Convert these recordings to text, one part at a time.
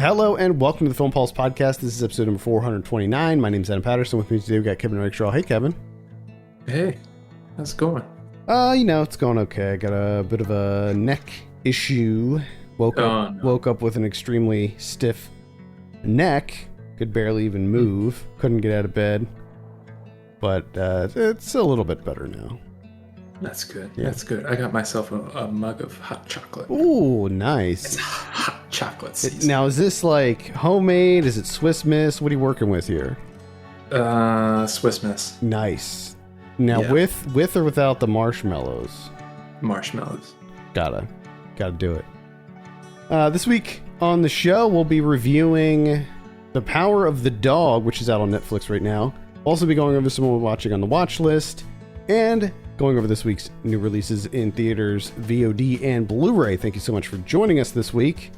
Hello and welcome to the Film Pulse Podcast. This is episode number 429. My name is Adam Patterson. With me today we got Kevin Rakestraw. Hey, Kevin. Hey, how's it going? It's going okay. I got a bit of a neck issue. Woke up with an extremely stiff neck. Could barely even move. Couldn't get out of bed. But it's a little bit better now. That's good. Yeah. That's good. I got myself a mug of hot chocolate. Ooh, nice. It's hot chocolate season. Now, is this like homemade? Is it Swiss Miss? What are you working with here? Swiss Miss. Nice. Now, with or without the marshmallows? Marshmallows. Gotta do it. This week on the show, we'll be reviewing The Power of the Dog, which is out on Netflix right now. We'll also be going over some we're watching on the watch list, and going over this week's new releases in theaters, VOD, and Blu-ray. Thank you so much for joining us this week.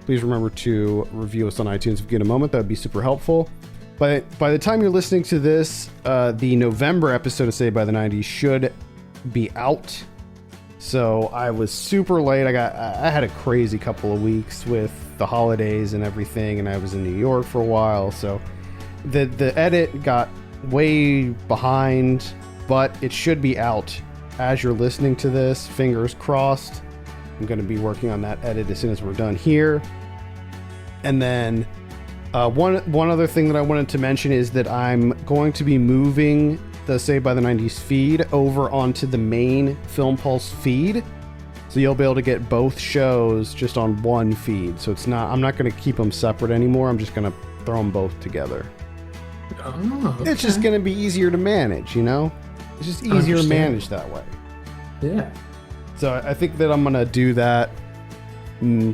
Please remember to review us on iTunes if you get a moment. That would be super helpful. By the time you're listening to this, the November episode of Saved by the 90s should be out. So I was super late. I had a crazy couple of weeks with the holidays and everything, and I was in New York for a while. So the edit got way behind, but it should be out as you're listening to this. Fingers crossed. I'm going to be working on that edit as soon as we're done here. And then one other thing that I wanted to mention is that I'm going to be moving the Saved by the 90s feed over onto the main Film Pulse feed. So you'll be able to get both shows just on one feed. So I'm not going to keep them separate anymore. I'm just going to throw them both together. Oh, okay. It's just going to be easier to manage, you know? It's just easier to manage that way. Yeah. So I think that I'm going to do that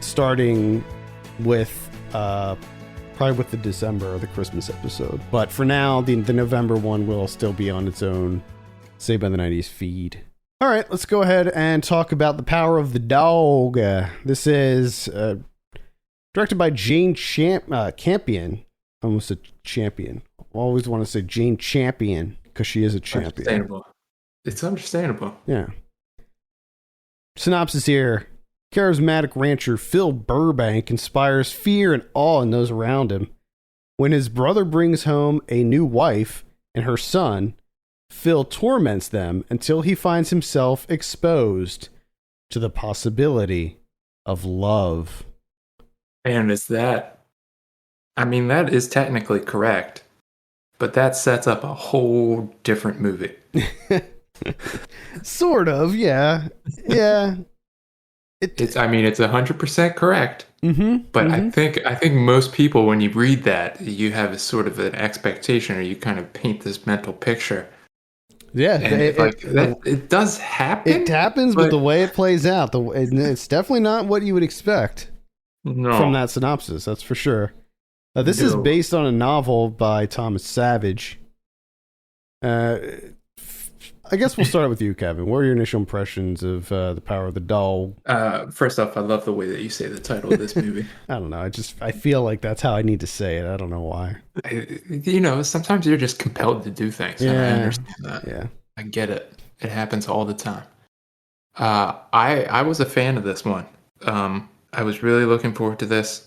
starting with probably with the December or the Christmas episode. But for now, the November one will still be on its own Saved by the 90s feed. All right, let's go ahead and talk about The Power of the Dog. This is directed by Jane Campion. Almost a champion. I always want to say Jane Champion because she is a champion. Understandable. It's understandable. Yeah. Synopsis here. Charismatic rancher Phil Burbank inspires fear and awe in those around him. When his brother brings home a new wife and her son, Phil torments them until he finds himself exposed to the possibility of love. And that is technically correct, but that sets up a whole different movie. Sort of, yeah. Yeah. It's 100% correct. Mm-hmm, but I think most people, when you read that, you have a sort of an expectation, or you kind of paint this mental picture. Yeah, and it does happen. It happens, but the way it plays out, it's definitely not what you would expect from that synopsis. That's for sure. This is based on a novel by Thomas Savage. I guess we'll start with you, Kevin. What are your initial impressions of The Power of the Dog? First off, I love the way that you say the title of this movie. I don't know. I feel like that's how I need to say it. I don't know why. Sometimes you're just compelled to do things. Yeah. And I understand that. Yeah. I get it. It happens all the time. I was a fan of this one. I was really looking forward to this.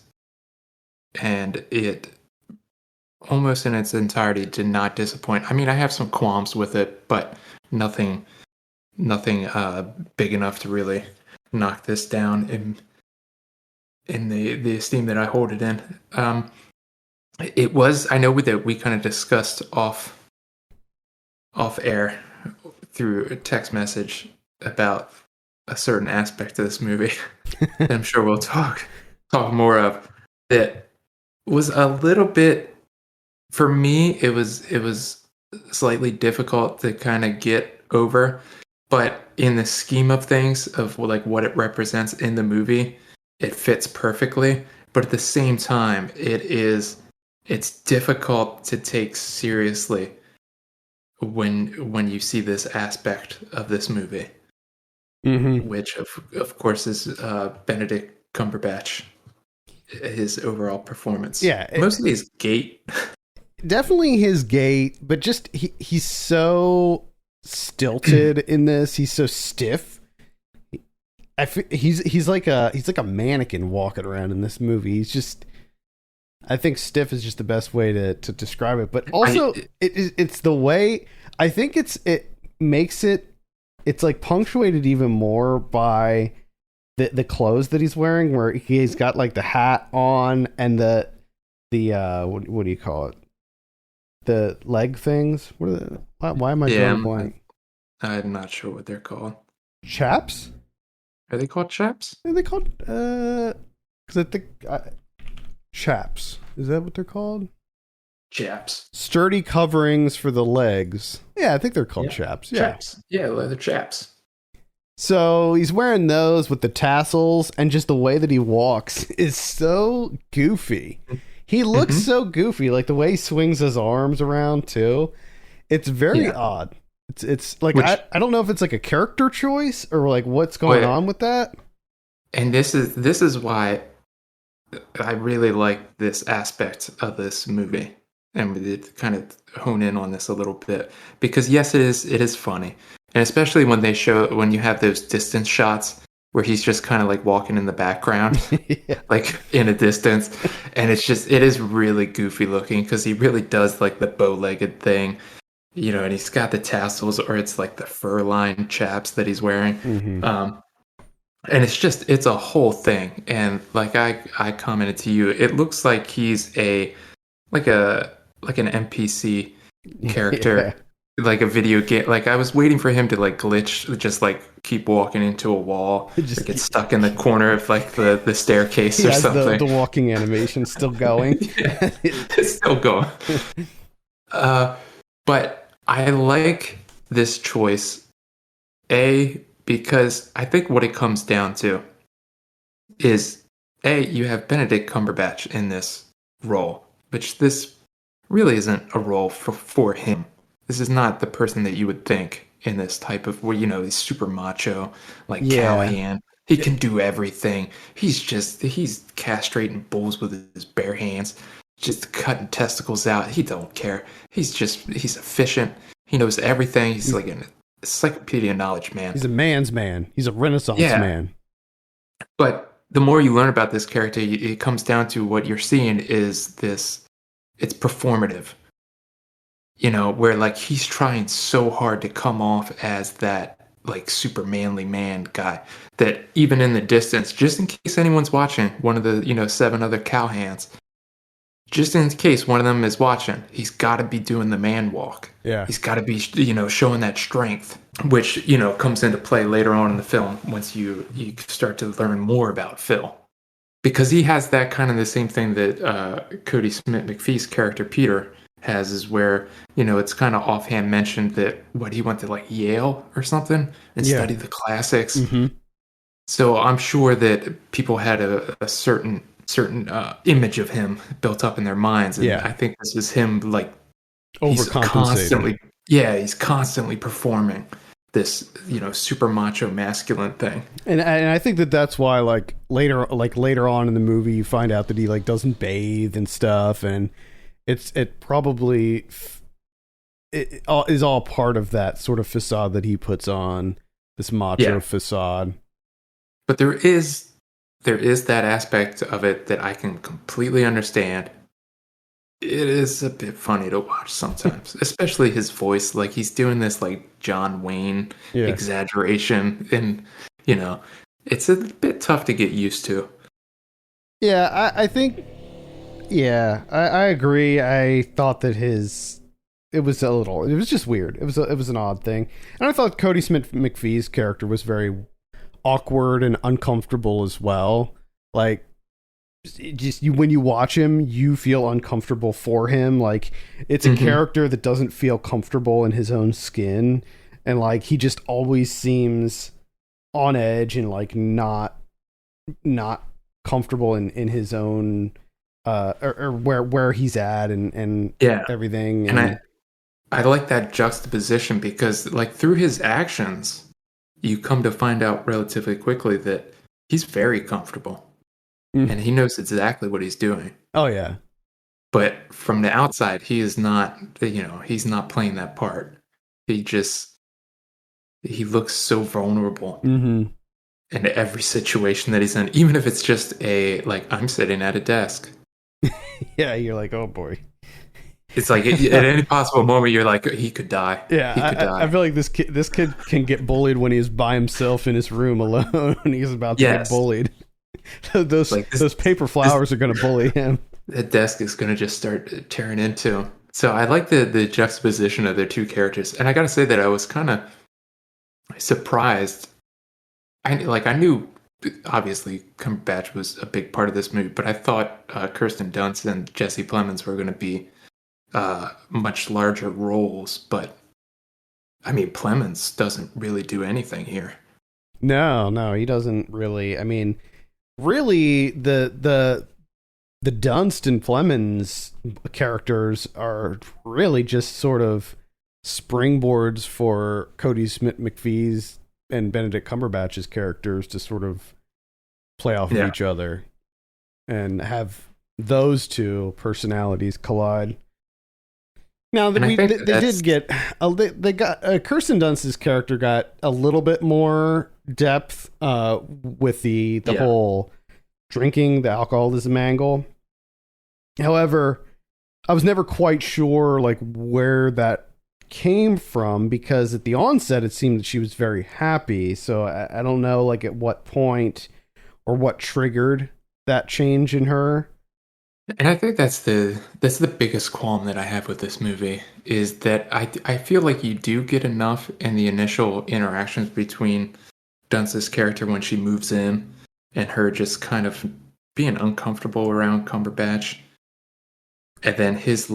And it almost in its entirety did not disappoint. I mean, I have some qualms with it, but nothing big enough to really knock this down in the esteem that I hold it in. It was, I know that we kind of discussed off air through a text message about a certain aspect of this movie that I'm sure we'll talk more of, that was a little bit, for me, it was slightly difficult to kind of get over, but in the scheme of things, of like what it represents in the movie, it fits perfectly. But at the same time, it's difficult to take seriously when you see this aspect of this movie, which of course is Benedict Cumberbatch, his overall performance. Yeah, mostly his gait. Definitely his gait, but just he's so stilted in this. He's so stiff. He's like a mannequin walking around in this movie. I think stiff is just the best way to describe it. But also, it's the way I think it makes it's like punctuated even more by the clothes that he's wearing, where he's got like the hat on and the what do you call it? The leg things. Why am I drawing blank? I'm not sure what they're called. Chaps? Are they called chaps? Are they called? Because I think chaps. Is that what they're called? Chaps. Sturdy coverings for the legs. Yeah, I think they're called chaps. Yeah. Chaps. Yeah, leather chaps. So he's wearing those with the tassels, and just the way that he walks is so goofy. He looks so goofy, like the way he swings his arms around too. It's very odd. It's like I don't know if it's like a character choice or like what's going on with that. And this is why I really like this aspect of this movie, and we did kind of hone in on this a little bit because yes, it is funny, and especially when you have those distance shots where he's just kind of like walking in the background, like in a distance, and it is really goofy looking because he really does like the bow-legged thing. And he's got the tassels, or it's like the fur-lined chaps that he's wearing. And it's a whole thing. And like I commented to you, it looks like he's like an NPC character, like a video game. Like I was waiting for him to like glitch, just like keep walking into a wall, just get stuck in the corner of like the staircase or something. The walking animation still going. It's still going. But I like this choice, because I think what it comes down to is, you have Benedict Cumberbatch in this role, which this really isn't a role for him. This is not the person that you would think in this type of, he's super macho, like Callahan. He can do everything. He's castrating bulls with his bare hands, just cutting testicles out. He don't care. He's efficient. He knows everything. He's like an encyclopedia knowledge man. He's a man's man. He's a Renaissance man. But the more you learn about this character, it comes down to what you're seeing is this. It's performative. Where like he's trying so hard to come off as that like super manly man guy that even in the distance, just in case anyone's watching, one of the 7 other cowhands, just in case one of them is watching, he's got to be doing the man walk. Yeah. He's got to be, showing that strength, which, comes into play later on in the film once you start to learn more about Phil. Because he has that kind of the same thing that Cody Smith-McPhee's character, Peter, has, is where, it's kind of offhand mentioned that he went to like Yale or something and studied the classics. So I'm sure that people had a certain image of him built up in their minds, and I think this is him like overcompensating. He's constantly performing this super macho masculine thing, and I think that's why like later on in the movie you find out that he like doesn't bathe and stuff, and it probably is all part of that sort of facade that he puts on, this macho facade. But there is that aspect of it that I can completely understand. It is a bit funny to watch sometimes, especially his voice. Like he's doing this like John Wayne exaggeration, and it's a bit tough to get used to. Yeah, I think. Yeah, I agree. I thought that it was just weird. It was an odd thing, and I thought Cody Smith-McPhee's character was very awkward and uncomfortable as well. Like, when you watch him, you feel uncomfortable for him. Like, it's a character that doesn't feel comfortable in his own skin, and like he just always seems on edge and like not comfortable in his own or where he's at and everything. And I like that juxtaposition because like through his actions, you come to find out relatively quickly that he's very comfortable and he knows exactly what he's doing. Oh yeah. But from the outside, he is not, he's not playing that part. He looks so vulnerable in every situation that he's in, even if it's just I'm sitting at a desk. Yeah, you're like, oh boy. It's like at any possible moment, you're like, he could die. Yeah, He could die. I feel like this kid can get bullied when he's by himself in his room alone and he's about to get Yes. bullied. those Like those paper flowers are going to bully him. The desk is going to just start tearing into him. So I like the juxtaposition of their two characters. And I got to say that I was kind of surprised. I knew, obviously, Cumberbatch was a big part of this movie, but I thought Kirsten Dunst and Jesse Plemons were going to be much larger roles. But, I mean, Plemons doesn't really do anything here. No, he doesn't really. I mean, really, the Dunst and Plemons characters are really just sort of springboards for Cody Smith-McPhee's and Benedict Cumberbatch's characters to sort of play off of each other and have those two personalities collide. Now they did get they got Kirsten Dunst's character got a little bit more depth with the whole drinking, the alcoholism angle. However, I was never quite sure like where that came from, because at the onset it seemed that she was very happy. So I don't know like at what point or what triggered that change in her. And I think that's the biggest qualm that I have with this movie, is that I feel like you do get enough in the initial interactions between Dunst's character when she moves in and her just kind of being uncomfortable around Cumberbatch. And then his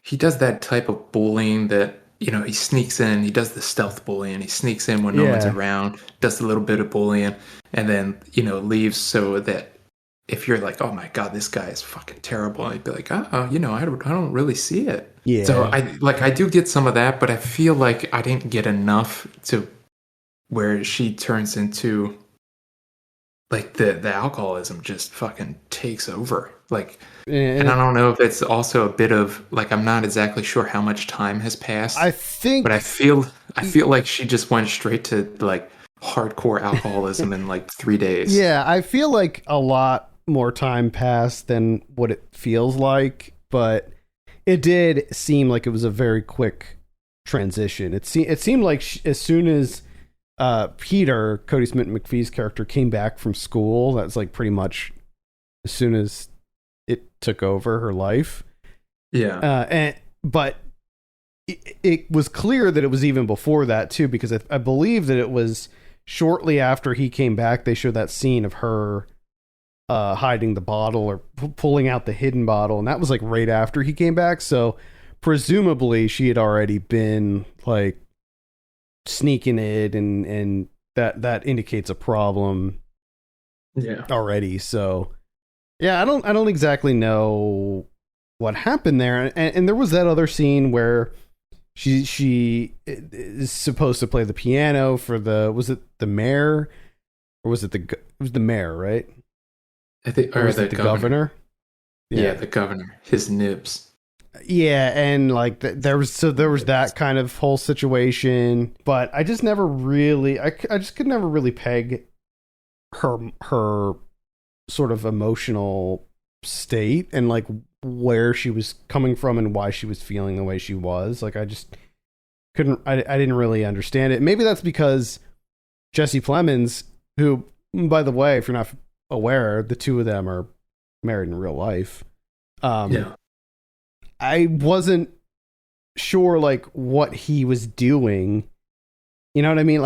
he does that type of bullying that, he sneaks in, he does the stealth bullying, he sneaks in when no one's around, does a little bit of bullying, and then, leaves, so that if you're like, oh my God, this guy is fucking terrible, I'd be like, I don't really see it. Yeah. So I do get some of that, but I feel like I didn't get enough to where she turns into the alcoholism just fucking takes over. And I don't know if it's also a bit of I'm not exactly sure how much time has passed. But I feel like she just went straight to hardcore alcoholism in 3 days. Yeah, I feel like a lot more time passed than what it feels like, but it did seem like it was a very quick transition. It seemed like as soon as Peter, Cody Smith-McPhee's character, came back from school, that's pretty much as soon as it took over her life. Yeah. But it was clear that it was even before that too, because I believe that it was shortly after he came back, they showed that scene of her hiding the bottle or pulling out the hidden bottle, and that was right after he came back. So presumably she had already been sneaking it, and that indicates a problem already. So yeah, I don't exactly know what happened there. And there was that other scene where she is supposed to play the piano for was it the mayor, or was it it was the mayor, right? I think, or was it the governor? Yeah, the governor, his nibs. Yeah, and there was that kind of whole situation, but I just never really, I just could never really peg her sort of emotional state and where she was coming from and why she was feeling the way she was. I just couldn't, I didn't really understand it. Maybe that's because Jesse Plemons, who, by the way, if you're not aware, the two of them are married in real life. I wasn't sure what he was doing. You know what I mean?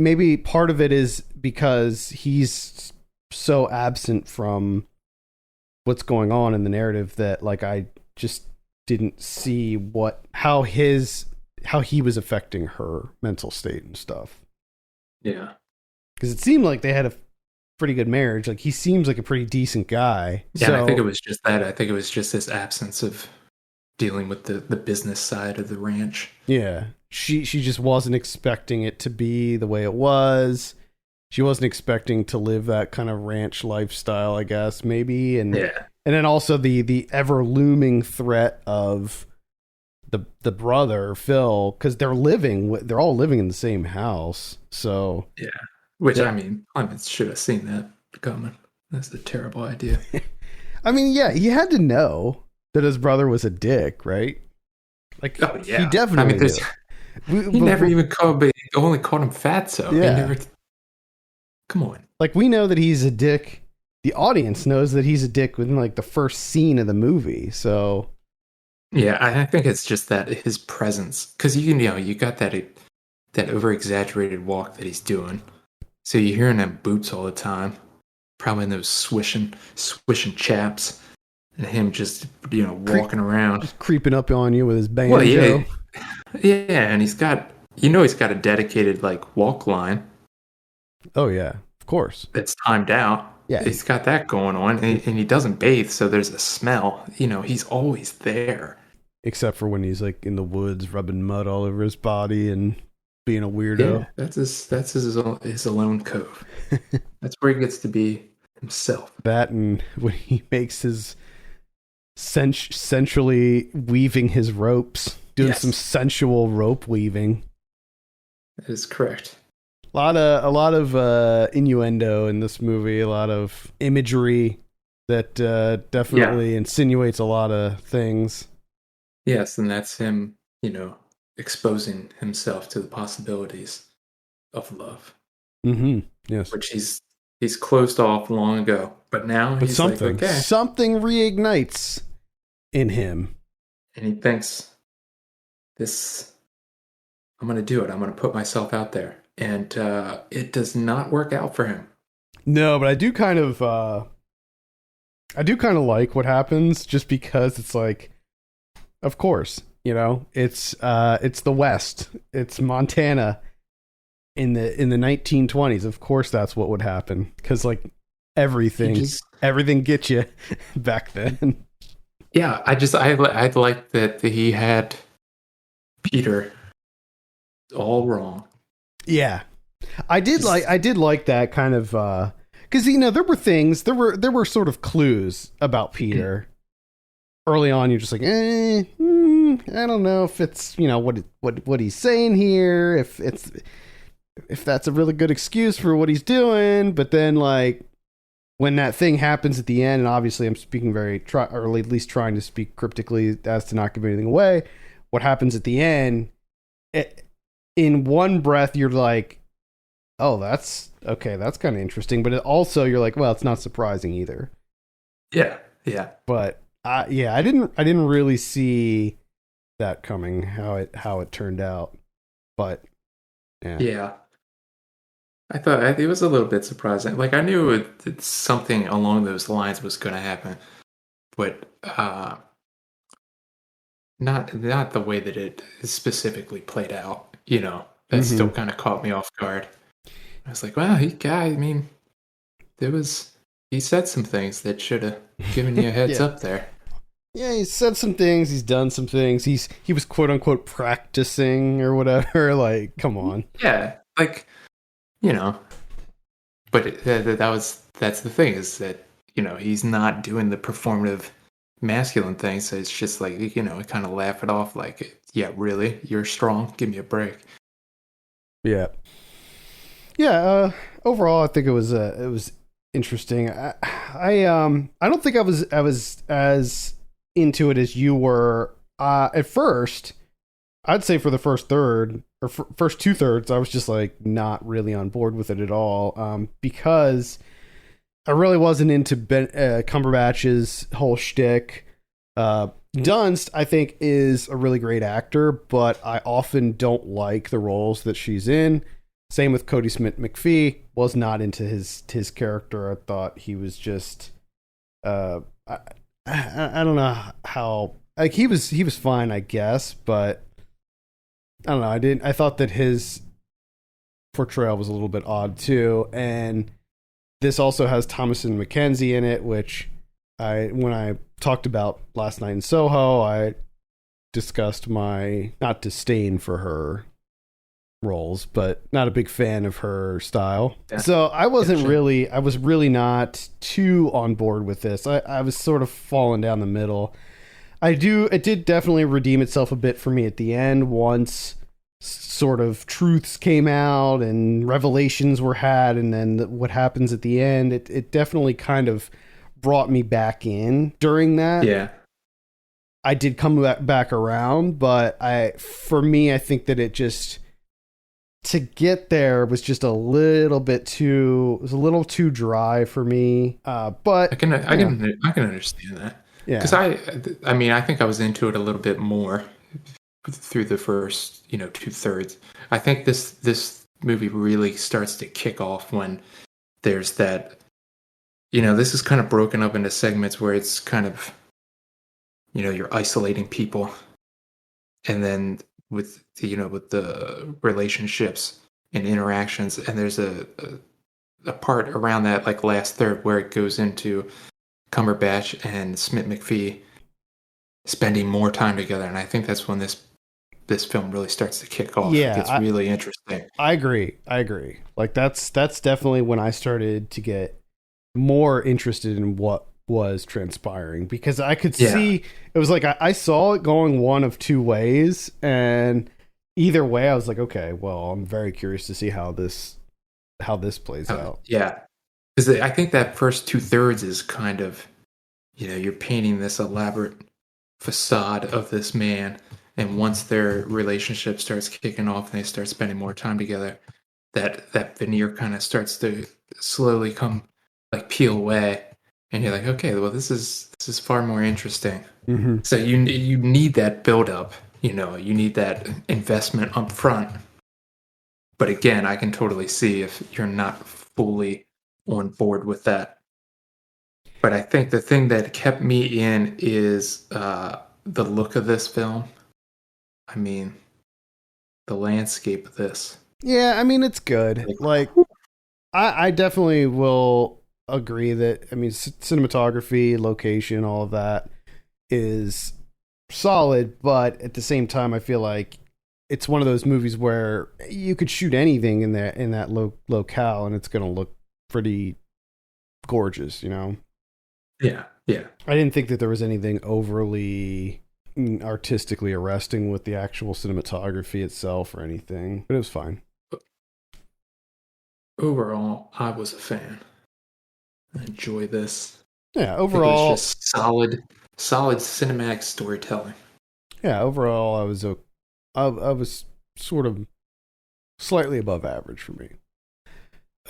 Maybe part of it is because he's so absent from what's going on in the narrative that I just didn't see how he was affecting her mental state and stuff. Yeah. Because it seemed like they had a pretty good marriage. He seems like a pretty decent guy. Yeah, so, I think it was just that. I think it was just this absence of dealing with the business side of the ranch. Yeah. She just wasn't expecting it to be the way it was. She wasn't expecting to live that kind of ranch lifestyle, I guess, maybe. And then also the ever looming threat of the brother, Phil, because they're all living in the same house. So yeah. Which, I mean, Clemens should have seen that coming. That's a terrible idea. I mean, yeah, he had to know. that his brother was a dick, right? Like, Oh yeah, he definitely there's knew. he never even called, but he only called him Fatso. He Yeah. never. Come on. Like, we know that he's a dick. The audience knows that he's a dick within like the first scene of the movie. So Yeah, I think it's just that his presence, because you got that over exaggerated walk that he's doing, so you're hearing them boots all the time, probably in those swishing chaps, and him just walking around, just creeping up on you with his banjo. Well, yeah, and he's got a dedicated like walk line. Oh yeah, of course. That's timed out. Yeah, he's got that going on, and he doesn't bathe, so there's a smell. He's always there. Except for when he's like in the woods, rubbing mud all over his body and being a weirdo. Yeah, that's his alone cove. That's where he gets to be himself. That, and when he makes his sensually weaving his ropes, doing some sensual rope weaving. That is correct. A lot of innuendo in this movie, a lot of imagery that definitely insinuates a lot of things. Yes, and that's him, exposing himself to the possibilities of love. Mm-hmm. Yes. Which he's closed off long ago, but now he's something reignites in him, and he thinks, I'm going to do it. I'm going to put myself out there. And it does not work out for him. No, but I do kind of like what happens, just because it's like, of course, it's the West, it's Montana in the 1920s. Of course, that's what would happen, because like everything gets you back then. Yeah, I like that he had Peter all wrong. Yeah, I did like that kind of, because there were sort of clues about Peter early on. You're just like, I don't know if it's what he's saying here, if that's a really good excuse for what he's doing. But then like when that thing happens at the end, and obviously I'm speaking or at least trying to speak cryptically as to not give anything away. What happens at the end? In one breath, you're like, oh, that's okay. That's kind of interesting. But also you're like, well, it's not surprising either. Yeah. Yeah. But I didn't really see that coming, how it turned out. But yeah. Yeah. I thought it was a little bit surprising. Like I knew something along those lines was going to happen, but not the way that it specifically played out. That still kind of caught me off guard. I was like, wow, he said some things that should have given you a heads up there. Yeah, he said some things. He's done some things. He was quote unquote practicing or whatever. Like, come on. Yeah, like, but that's the thing, is that he's not doing the performative masculine thing. So it's just like kind of laugh it off. Like, yeah, really, you're strong. Give me a break. Yeah. Yeah. Overall, I think it was interesting. I don't think I was as into it as you were. At first, I'd say for the first third or first 2/3, I was just like not really on board with it at all. Because I really wasn't into Cumberbatch's whole shtick. Dunst, I think, is a really great actor, but I often don't like the roles that she's in. Same with Cody Smith-McPhee. Was not into his character. I thought he was just, I don't know how, like he was fine, I guess, but I don't know. I thought that his portrayal was a little bit odd too, and this also has Thomasin McKenzie in it, which when I talked about Last Night in Soho, I discussed my not disdain for her roles, but not a big fan of her style. Yeah. So I was really not too on board with this. I was sort of falling down the middle. It did definitely redeem itself a bit for me at the end, once sort of truths came out and revelations were had, and then what happens at the end, it definitely kind of brought me back in during that. Yeah. I did come back around, but for me, I think that it just to get there was just a little bit too. It was a little too dry for me. But I can understand that because yeah, I mean I think I was into it a little bit more through the first 2/3. I think this movie really starts to kick off when there's that this is kind of broken up into segments where it's kind of you're isolating people, and then with with the relationships and interactions, and there's a part around that like last third where it goes into Cumberbatch and Smith McPhee spending more time together, and I think that's when this film really starts to kick off. It gets yeah, really interesting. I agree. I agree. Like that's definitely when I started to get more interested in what was transpiring because I could Yeah. see it was like I saw it going one of two ways, and either way I was like, okay, well, I'm very curious to see how this plays out. Yeah, because I think that first 2/3 is kind of you're painting this elaborate facade of this man, and once their relationship starts kicking off and they start spending more time together, that veneer kind of starts to slowly come like peel away, and you're like, okay, well this is far more interesting. Mm-hmm. So you need that build up, you need that investment up front. But again, I can totally see if you're not fully on board with that. But I think the thing that kept me in is the look of this film. I mean, the landscape of this. Yeah, I mean it's good. Like, Like I definitely will agree that I mean cinematography, location, all of that is solid, but at the same time I feel like it's one of those movies where you could shoot anything in that locale and it's going to look pretty gorgeous, you know. yeah, yeah. I didn't think that there was anything overly artistically arresting with the actual cinematography itself or anything, but it was fine. Overall, I was a fan. I enjoy this. Yeah, I think it was overall, just solid cinematic storytelling. I was I was sort of slightly above average for me.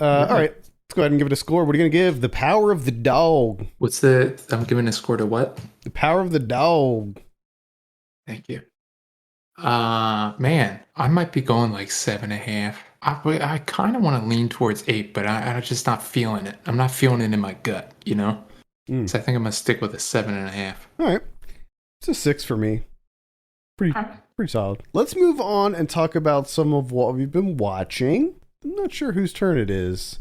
All right, let's go ahead and give it a score. What are you going to give? The Power of the Dog. I'm giving a score to what? The Power of the Dog. Thank you. Man, I might be going like 7.5. I kind of want to lean towards 8, but I'm just not feeling it. I'm not feeling it in my gut, Mm. So I think I'm gonna stick with a 7.5. All right, it's a 6 for me. Pretty solid. Let's move on and talk about some of what we've been watching. I'm not sure whose turn it is.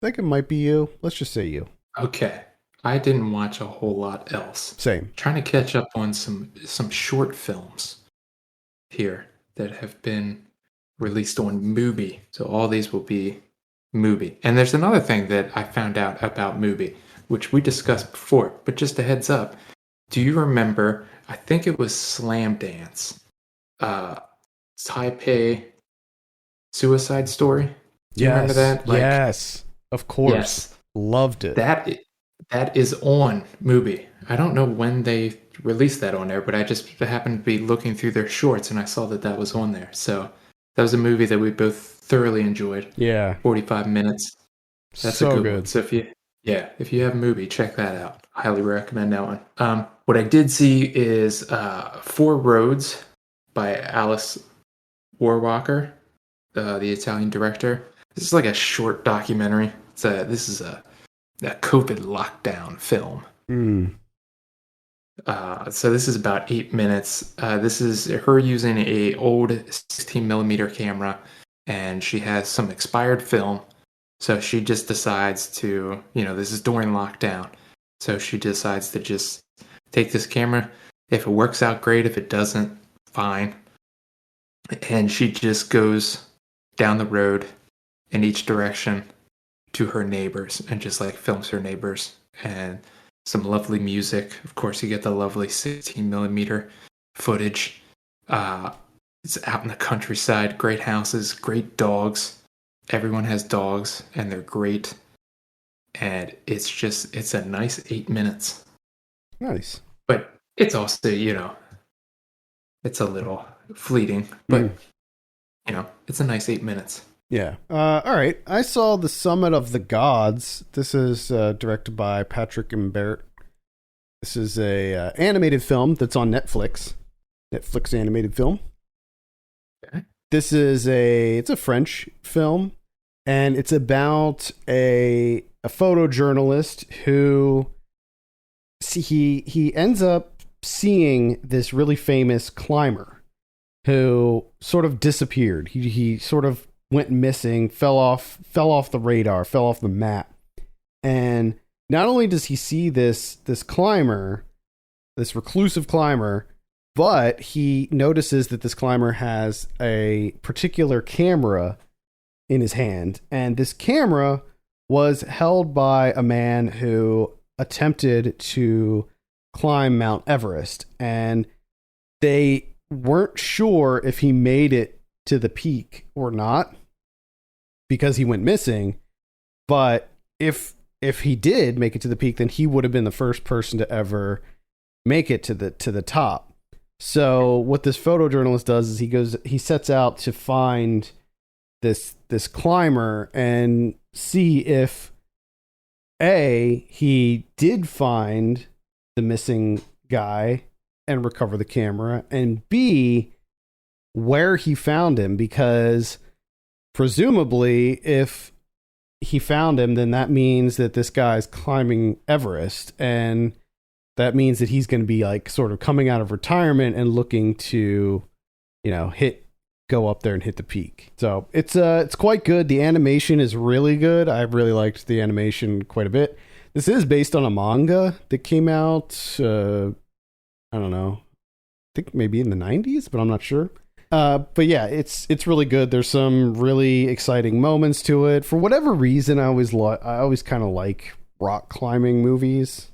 I think it might be you. Let's just say you. Okay, I didn't watch a whole lot else. Same. Trying to catch up on some short films here that have been released on Mubi. So all these will be Mubi. And there's another thing that I found out about Mubi, which we discussed before, but just a heads up. Do you remember, I think it was Slam Dance, Taipei Suicide Story? Do you remember that? Like, yes. Of course. yes, Loved it. that is on Mubi. I don't know when they released that on there, but I just happened to be looking through their shorts and I saw that was on there. So that was a movie that we both thoroughly enjoyed. Yeah. 45 minutes. That's so a good one. So if you have a movie, check that out. Highly recommend that one. What I did see is Four Roads by Alice Warwalker, the Italian director. This is like a short documentary. This is a COVID lockdown film. Mm. So this is about 8 minutes. This is her using a old 16 millimeter camera, and she has some expired film. So she just decides to, this is during lockdown. So she decides to just take this camera. If it works out, great. If it doesn't, fine. And she just goes down the road in each direction to her neighbors and just like films her neighbors, and some lovely music. Of course, you get the lovely 16 millimeter footage. It's out in the countryside, great houses, great dogs. Everyone has dogs and they're great. And it's a nice 8 minutes. Nice. But it's also, it's a little fleeting, but it's a nice 8 minutes. Yeah. All right. I saw The Summit of the Gods. This is directed by Patrick Imbert. This is a animated film that's on Netflix. Netflix animated film. Okay. This is it's a French film, and it's about a photojournalist who he ends up seeing this really famous climber who sort of disappeared. He sort of went missing, fell off the radar, fell off the map. And not only does he see this climber, this reclusive climber, but he notices that this climber has a particular camera in his hand, and this camera was held by a man who attempted to climb Mount Everest, and they weren't sure if he made it to the peak or not because he went missing. But if he did make it to the peak, then he would have been the first person to ever make it to the top. So what this photojournalist does is he sets out to find this climber and see if he did find the missing guy and recover the camera, and B, where he found him, because presumably if he found him, then that means that this guy's climbing Everest, and that means that he's going to be like sort of coming out of retirement and looking to, go up there and hit the peak. So it's quite good. The animation is really good. I really liked the animation quite a bit. This is based on a manga that came out, I don't know, I think maybe in the 90s, but I'm not sure. But yeah, it's really good. There's some really exciting moments to it. For whatever reason, I always kind of like rock climbing movies.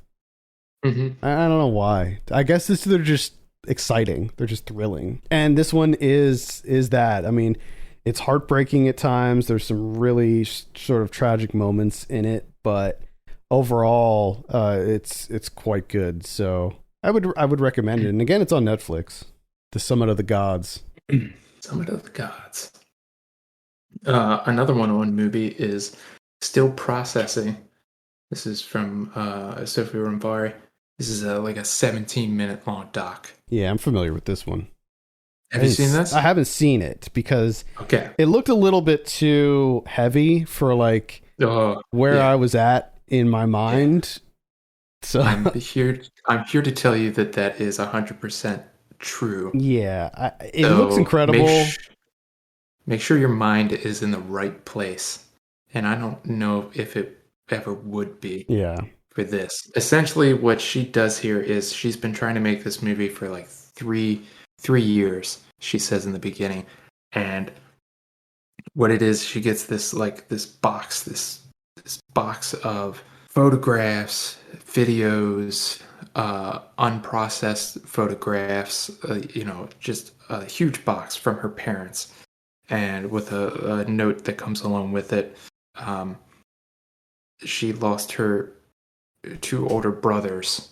Mm-hmm. I don't know why. I guess they're just exciting. They're just thrilling. And this one is that. I mean, it's heartbreaking at times. There's some really sort of tragic moments in it, but overall, it's quite good. So I would recommend it. And again, it's on Netflix. The Summit of the Gods. Summit of the Gods. Another one on movie is Still Processing. This is from Sophie Ramvari. This is like a 17-minute long doc. Yeah, I'm familiar with this one. Have you seen this? I haven't seen it because okay, it looked a little bit too heavy for like where I was at in my mind. So I'm here to tell you that is 100% true. Yeah, it looks incredible. Make sure your mind is in the right place, and I don't know if it ever would be. Yeah. For this, essentially, what she does here is she's been trying to make this movie for like three years. She says in the beginning, and what it is, she gets this box of photographs, videos, unprocessed photographs, just a huge box from her parents, and with a note that comes along with it. She lost her 2 older brothers,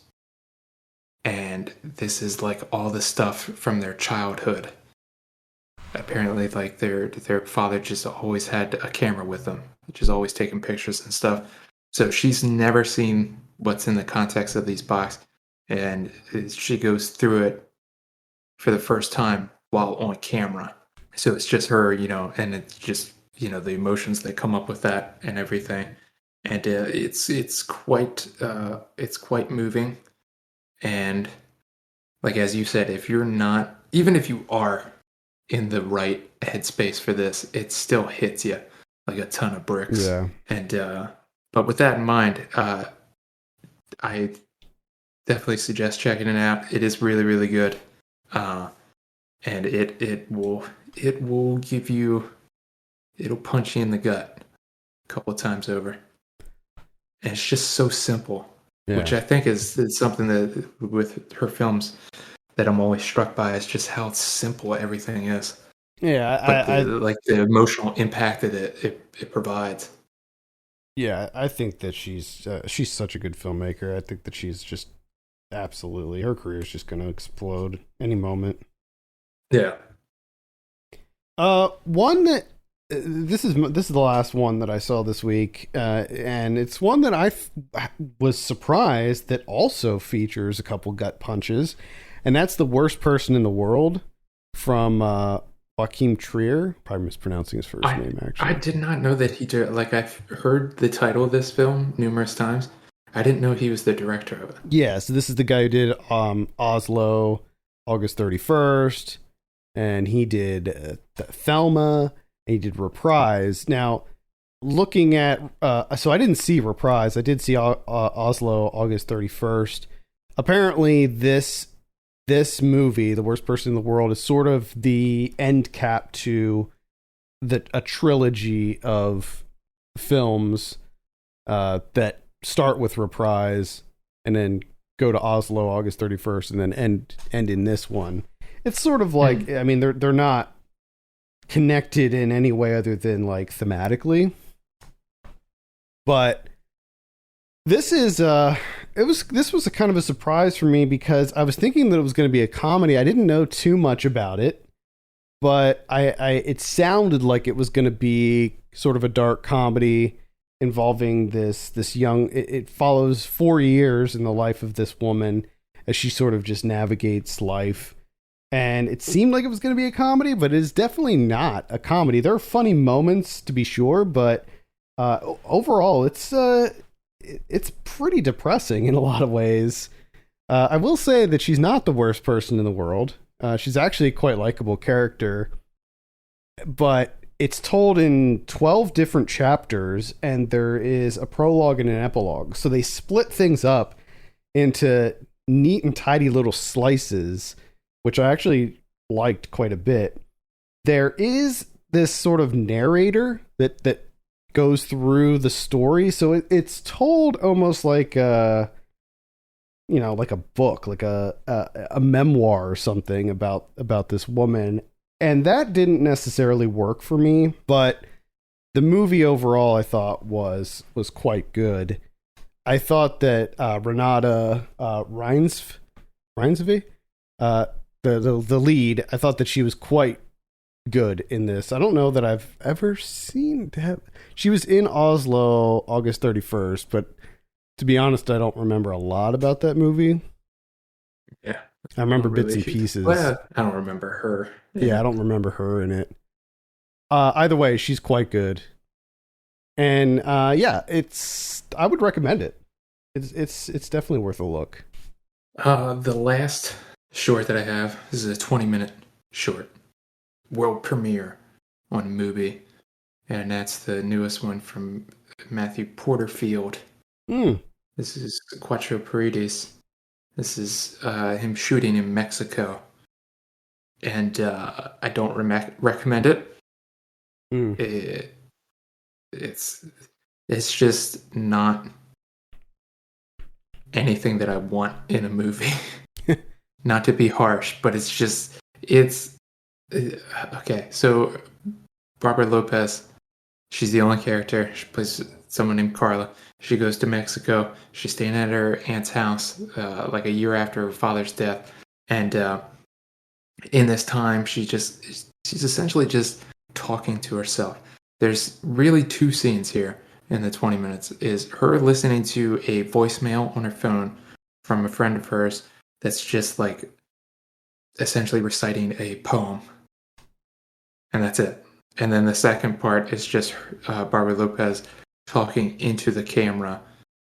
and this is like all the stuff from their childhood. Apparently, like their father just always had a camera with them, just always taking pictures and stuff. So she's never seen what's in the context of these boxes, and she goes through it for the first time while on camera. So it's just her, and it's just the emotions that come up with that and everything. And it's quite moving, and like as you said, if you're not, even if you are in the right headspace for this, it still hits you like a ton of bricks. Yeah. And but with that in mind, I definitely suggest checking it out. It is really, really good, and it will give you, it'll punch you in the gut a couple of times over. And it's just so simple, which I think is something that with her films that I'm always struck by, is just how simple everything is. Yeah, like the emotional impact that it provides. Yeah, I think that she's such a good filmmaker. I think that she's just Absolutely. Her career is just going to explode any moment. Yeah. One that this is the last one that I saw this week, and it's one that was surprised that also features a couple gut punches, and that's The Worst Person in the World from Joachim Trier. Probably mispronouncing his first name, actually. I did not know that he did. Like, I've heard the title of this film numerous times. I didn't know he was the director of it. Yeah, so this is the guy who did Oslo, August 31st, and he did Thelma, and he did Reprise. Now, looking at, so I didn't see Reprise. I did see Oslo, August 31st. Apparently, this movie, The Worst Person in the World, is sort of the end cap to a trilogy of films that start with Reprise and then go to Oslo August 31st and then end in this one. It's sort of like, I mean, they're not connected in any way other than like thematically, but this is this was a kind of a surprise for me because I was thinking that it was going to be a comedy. I didn't know too much about it, but it sounded like it was going to be sort of a dark comedy involving this young. It follows 4 years in the life of this woman as she sort of just navigates life. And it seemed like it was going to be a comedy, but it is definitely not a comedy. There are funny moments, to be sure, but overall, it's pretty depressing in a lot of ways. I will say that she's not the worst person in the world. She's actually a quite likable character, but it's told in 12 different chapters, and there is a prologue and an epilogue. So they split things up into neat and tidy little slices, which I actually liked quite a bit. There is this sort of narrator that goes through the story. So it's told almost like like a book, like a memoir or something about this woman. And that didn't necessarily work for me, but the movie overall I thought was quite good. I thought that Renata Reinsve, the lead, I thought that she was quite good in this. I don't know that I've ever seen that. She was in Oslo August 31st, but to be honest, I don't remember a lot about that movie. Yeah. I remember bits and pieces. Well, I don't remember her. Yeah, I don't remember her in it. Either way, she's quite good. And yeah, I would recommend it. It's definitely worth a look. The last short that I have is a 20-minute short. World premiere on Mubi. And that's the newest one from Matthew Porterfield. This is Cuatro Paredes. This is him shooting in Mexico. And I don't recommend it. It's just not anything that I want in a movie. Not to be harsh, but it's okay. So Barbara Lopez, she's the only character. She plays someone named Carla. She goes to Mexico. She's staying at her aunt's house like a year after her father's death. And in this time, she's essentially just talking to herself. There's really two scenes here in the 20 minutes. Is her listening to a voicemail on her phone from a friend of hers that's just like essentially reciting a poem. And that's it. And then the second part is just Barbara Lopez talking into the camera,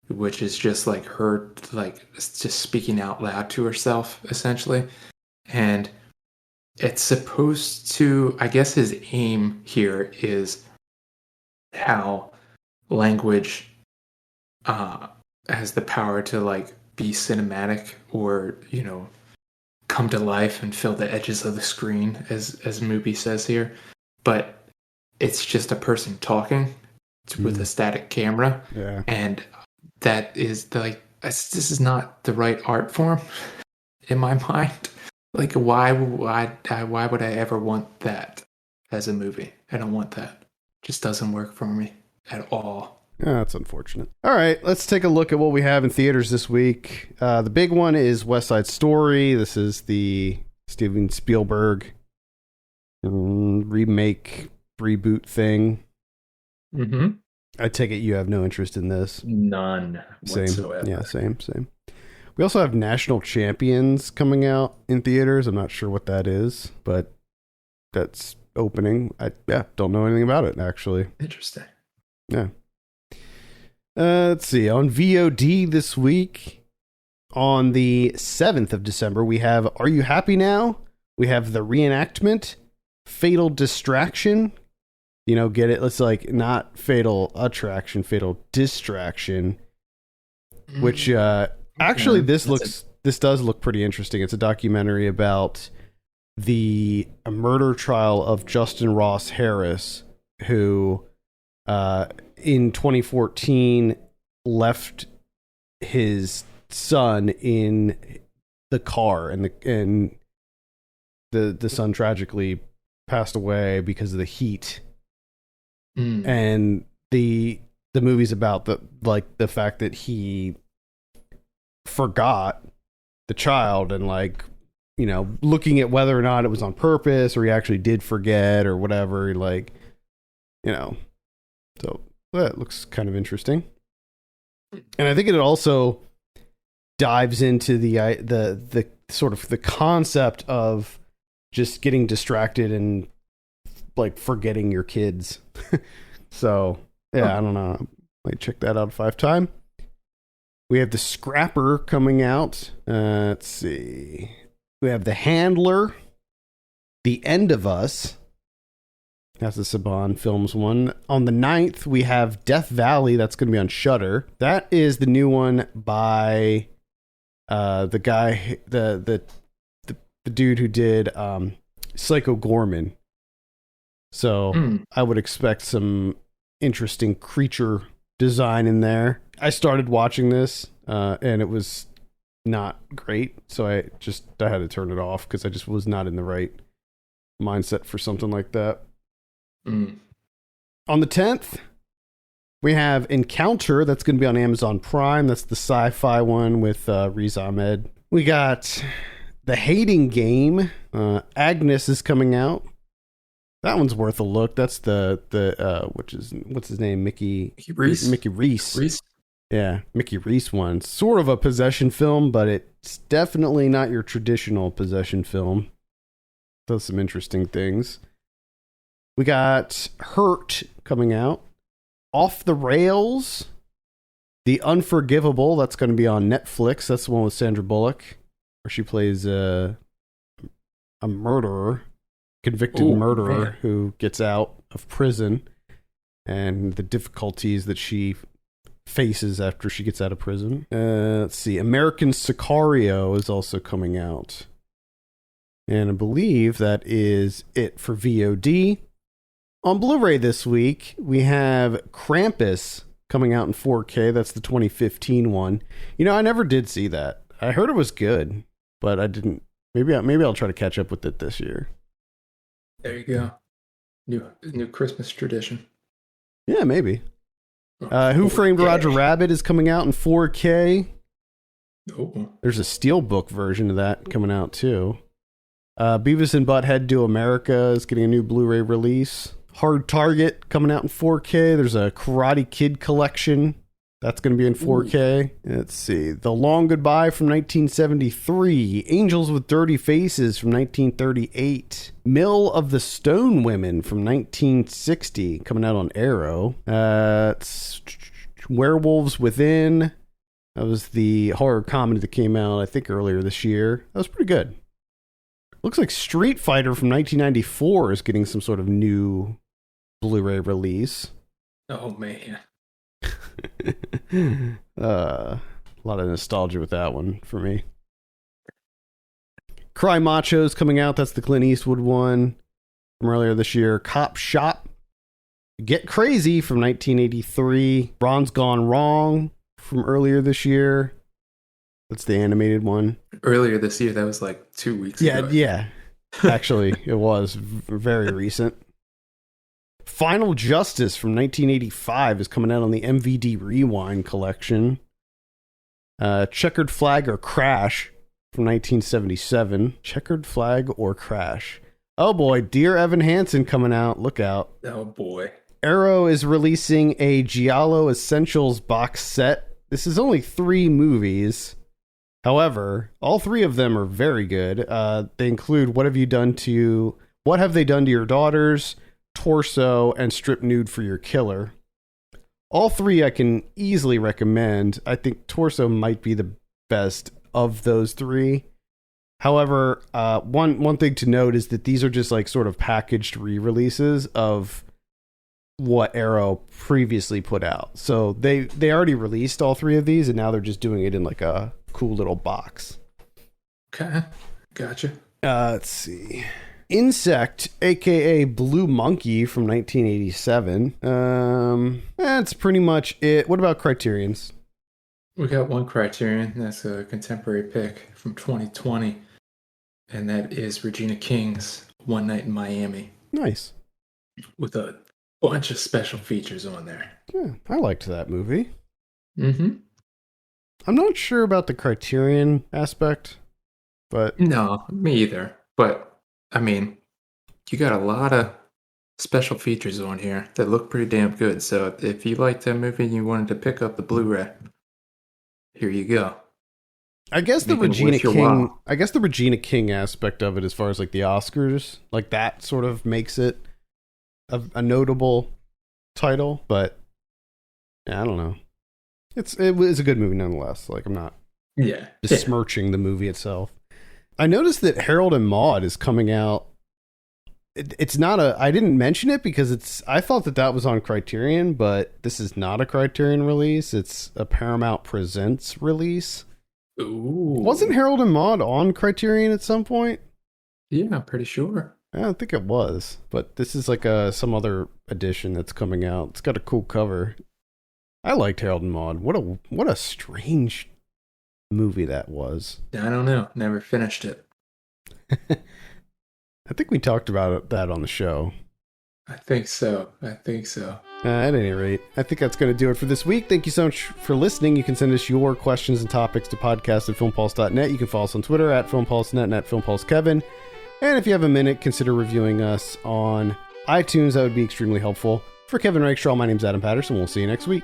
which is just like her, like just speaking out loud to herself, essentially. And it's supposed to, I guess his aim here is how language has the power to like be cinematic or, come to life and fill the edges of the screen, as Mubi says here. But it's just a person talking with a static camera. Yeah. And that is this is not the right art form in my mind. Like, why would I ever want that as a movie? I don't want that. It just doesn't work for me at all. That's unfortunate. All right, let's take a look at what we have in theaters this week. The big one is West Side Story. This is the Steven Spielberg remake, reboot thing. Mm-hmm. I take it you have no interest in this. None whatsoever. Same. Yeah, same. We also have National Champions coming out in theaters. I'm not sure what that is, but that's opening. I don't know anything about it, actually. Interesting. Yeah. Let's see. On VOD this week, on the 7th of December, we have Are You Happy Now? We have The Reenactment, Fatal Distraction. You know, get it? It's like not Fatal Attraction, Fatal Distraction, which actually this does look pretty interesting. It's a documentary about the murder trial of Justin Ross Harris, who in 2014 left his son in the car, and the son tragically passed away because of the heat. And the movie's about the fact that he forgot the child, and looking at whether or not it was on purpose or he actually did forget or whatever, so that looks kind of interesting. And I think it also dives into the sort of the concept of just getting distracted and forgetting your kids. So yeah, I don't know. Might check that out if I have time. We have The Scrapper coming out. Let's see. We have The Handler, The End of Us. That's the Saban Films one. On the 9th, we have Death Valley. That's going to be on Shudder. That is the new one by the guy, the dude who did Psycho Gorman. So I would expect some interesting creature design in there. I started watching this and it was not great, so I had to turn it off because I just was not in the right mindset for something like that. On the 10th, we have Encounter. That's going to be on Amazon Prime. That's the sci-fi one with Riz Ahmed. We got The Hating Game. Agnes is coming out. That one's worth a look. That's the what's his name? Mickey Reese. Mickey Reese. Yeah, Mickey Reese one. Sort of a possession film, but it's definitely not your traditional possession film. Does some interesting things. We got Hurt coming out. Off the Rails. The Unforgivable. That's going to be on Netflix. That's the one with Sandra Bullock, where she plays a murderer. Convicted murderer who gets out of prison and the difficulties that she faces after she gets out of prison. Let's see. American Sicario is also coming out. And I believe that is it for VOD. On Blu-ray this week, we have Krampus coming out in 4K. That's the 2015 one. I never did see that. I heard it was good, but I didn't. Maybe I'll try to catch up with it this year. There you go. New Christmas tradition. Yeah, maybe. Who Framed Roger Rabbit is coming out in 4K. Oh. There's a Steelbook version of that coming out too. Beavis and Butthead Do America is getting a new Blu-ray release. Hard Target coming out in 4K. There's a Karate Kid collection. That's going to be in 4K. Let's see. The Long Goodbye from 1973. Angels with Dirty Faces from 1938. Mill of the Stone Women from 1960. Coming out on Arrow. Werewolves Within. That was the horror comedy that came out, I think, earlier this year. That was pretty good. Looks like Street Fighter from 1994 is getting some sort of new Blu-ray release. Oh, man. A lot of nostalgia with that one for me. Cry Macho's coming out. That's the Clint Eastwood one from earlier this year. Cop Shop. Get Crazy from 1983. Ron's Gone Wrong from earlier this year. That's the animated one. Earlier this year, that was like 2 weeks ago. Yeah. Actually, it was very recent. Final Justice from 1985 is coming out on the MVD Rewind collection. Checkered Flag or Crash from 1977. Checkered Flag or Crash. Oh boy, Dear Evan Hansen coming out. Look out. Oh boy. Arrow is releasing a Giallo Essentials box set. This is only 3 movies. However, all 3 of them are very good. They include What Have They Done to Your Daughters, Torso, and Strip Nude for Your Killer. All 3 I can easily recommend. I think Torso might be the best of those 3. However, one thing to note is that these are just like sort of packaged re-releases of what Arrow previously put out. So they already released all 3 of these, and now they're just doing it in like a cool little box. Okay, gotcha. Let's see. Insect, aka Blue Monkey from 1987. That's pretty much it. What about Criterion's? We got one Criterion. That's a contemporary pick from 2020, and that is Regina King's One Night in Miami. Nice. With a bunch of special features on there. Yeah, I liked that movie. Mm-hmm. I'm not sure about the Criterion aspect, but... No, me either. But, I mean, you got a lot of special features on here that look pretty damn good. So if you liked that movie and you wanted to pick up the Blu-ray, here you go. I guess the Regina King aspect of it, as far as like the Oscars, like that sort of makes it a notable title, but yeah, I don't know. It was a good movie nonetheless. Like, I'm not besmirching the movie itself. I noticed that Harold and Maude is coming out. It's not I didn't mention it because I thought that was on Criterion, but this is not a Criterion release. It's a Paramount Presents release. Ooh. Wasn't Harold and Maude on Criterion at some point? Yeah, I'm pretty sure. I don't think it was, but this is like some other edition that's coming out. It's got a cool cover. I liked Harold and Maude. What a strange movie that was. I don't know. Never finished it. I think we talked about that on the show. I think so. At any rate, I think that's going to do it for this week. Thank you so much for listening. You can send us your questions and topics to podcast@filmpulse.net. You can follow us on Twitter @filmpulsenet and @filmpulsekevin. And if you have a minute, consider reviewing us on iTunes. That would be extremely helpful. For Kevin Rakestraw, my name's Adam Patterson. We'll see you next week.